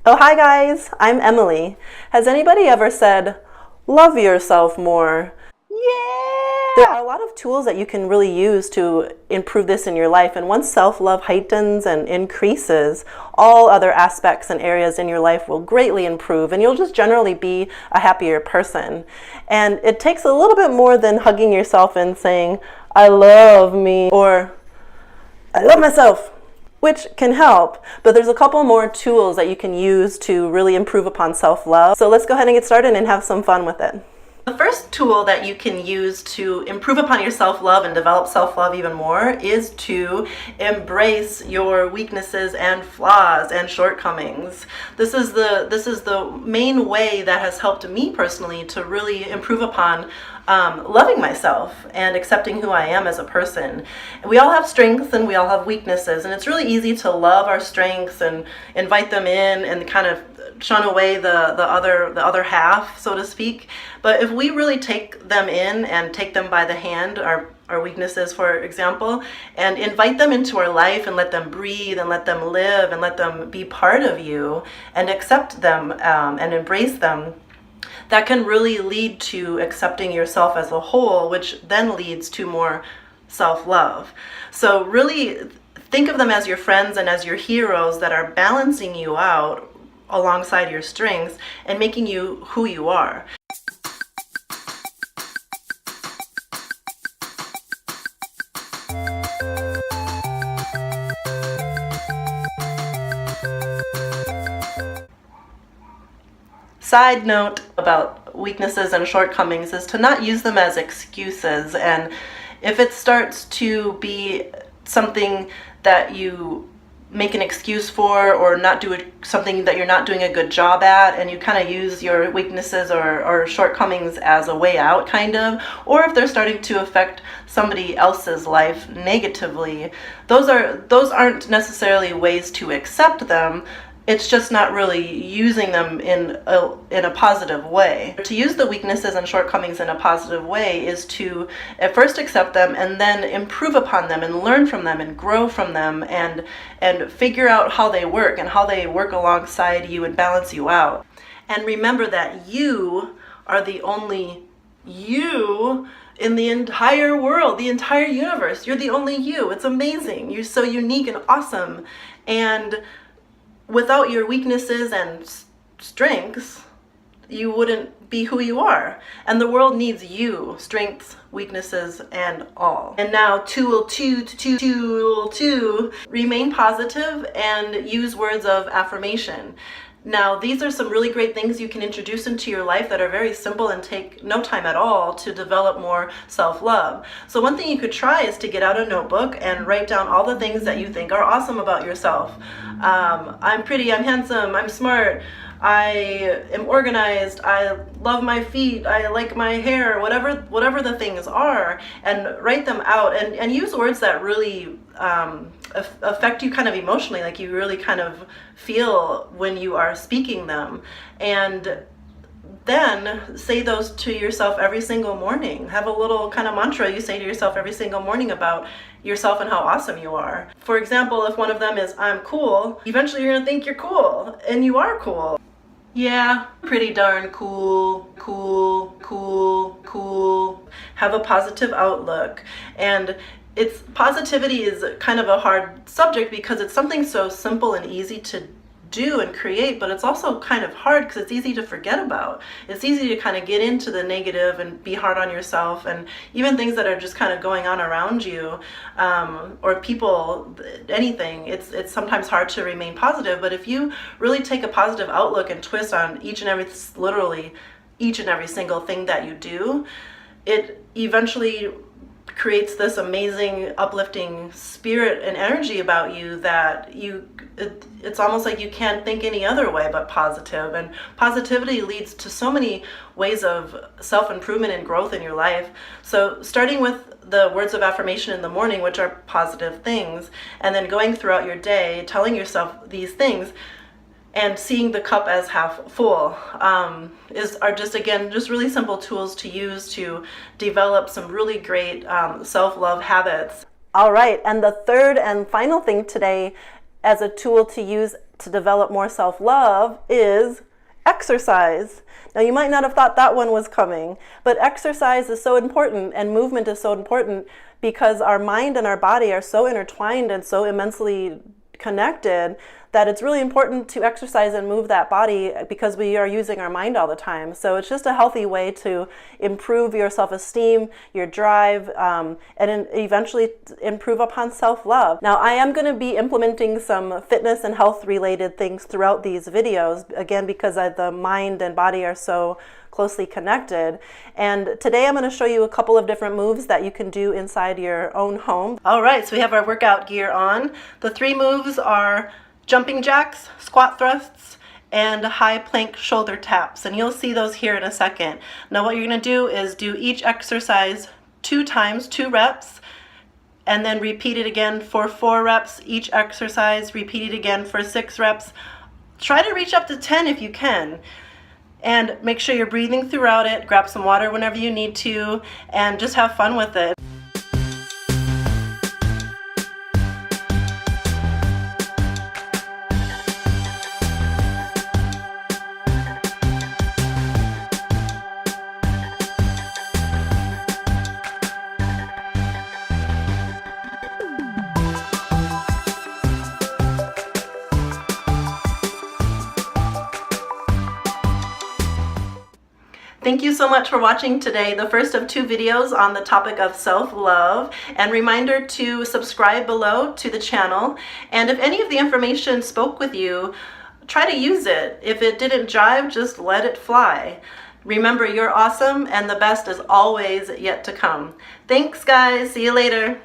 Oh, hi guys, I'm Emily. Has anybody ever said, love yourself more? There Yeah. are a lot of tools that you can really use to improve this in your life, and once self-love heightens and increases, all other aspects and areas in your life will greatly improve, and you'll just generally be a happier person. And it takes a little bit more than hugging yourself and saying, I love me, or I love myself, which can help, but there's a couple more tools that you can use to really improve upon self-love. So let's go ahead and get started and have some fun with it. The first tool that you can use to improve upon your self-love and develop self-love even more is to embrace your weaknesses and flaws and shortcomings. This is the main way that has helped me personally to really improve upon loving myself and accepting who I am as a person. We all have strengths and we all have weaknesses, and it's really easy to love our strengths and invite them in and kind of shun away the other half, so to speak. But if we really take them in and take them by the hand, our weaknesses, for example, and invite them into our life and let them breathe and let them live and let them be part of you and accept them and embrace them, that can really lead to accepting yourself as a whole, which then leads to more self-love. So really think of them as your friends and as your heroes that are balancing you out alongside your strengths and making you who you are. Side note about weaknesses and shortcomings is to not use them as excuses, and if it starts to be something that you make an excuse for or not do something that you're not doing a good job at, and you kind of use your weaknesses or shortcomings as a way out, kind of, or if they're starting to affect somebody else's life negatively, those aren't necessarily ways to accept them. It's just not really using them in a positive way. To use the weaknesses and shortcomings in a positive way is to at first accept them and then improve upon them and learn from them and grow from them and figure out how they work and how they work alongside you and balance you out. And remember that you are the only you in the entire world, the entire universe. You're the only you. It's amazing. You're so unique and awesome. And without your weaknesses and strengths, you wouldn't be who you are. And the world needs you, strengths, weaknesses, and all. And now tool two, remain positive and use words of affirmation. Now, these are some really great things you can introduce into your life that are very simple and take no time at all to develop more self-love. So one thing you could try is to get out a notebook and write down all the things that you think are awesome about yourself. I'm pretty, I'm handsome, I'm smart, I am organized, I love my feet, I like my hair, whatever the things are, and write them out and use words that really affect you kind of emotionally, like you really kind of feel when you are speaking them. And then say those to yourself every single morning. Have a little kind of mantra you say to yourself every single morning about yourself and how awesome you are. For example, if one of them is, I'm cool, eventually you're gonna think you're cool, and you are cool. Yeah, pretty darn cool. Have a positive outlook. And positivity is kind of a hard subject because it's something so simple and easy to do and create, but it's also kind of hard because it's easy to forget about. It's easy to kind of get into the negative and be hard on yourself, and even things that are just kind of going on around you, or people, anything. It's sometimes hard to remain positive, but if you really take a positive outlook and twist on literally each and every single thing that you do, it eventually creates this amazing uplifting spirit and energy about you that it's almost like you can't think any other way but positive. And positivity leads to so many ways of self-improvement and growth in your life. So starting with the words of affirmation in the morning, which are positive things, and then going throughout your day telling yourself these things and seeing the cup as half full are just really simple tools to use to develop some really great self-love habits. All right, and the third and final thing today as a tool to use to develop more self-love is exercise. Now, you might not have thought that one was coming, but exercise is so important and movement is so important because our mind and our body are so intertwined and so immensely connected that it's really important to exercise and move that body because we are using our mind all the time. So it's just a healthy way to improve your self-esteem, your drive, and eventually improve upon self-love. Now, I am going to be implementing some fitness and health related things throughout these videos, again, because the mind and body are so closely connected. And today I'm going to show you a couple of different moves that you can do inside your own home. All right, so we have our workout gear on. The 3 moves are jumping jacks, squat thrusts, and high plank shoulder taps. And you'll see those here in a second. Now what you're going to do is do each exercise 2 times, 2 reps, and then repeat it again for 4 reps. Each exercise, repeat it again for 6 reps. Try to reach up to 10 if you can. And make sure you're breathing throughout it. Grab some water whenever you need to, and just have fun with it. Thank you so much for watching today, the first of 2 videos on the topic of self-love. And reminder to subscribe below to the channel. And if any of the information spoke with you, try to use it. If it didn't jive, just let it fly. Remember, you're awesome and the best is always yet to come. Thanks, guys. See you later.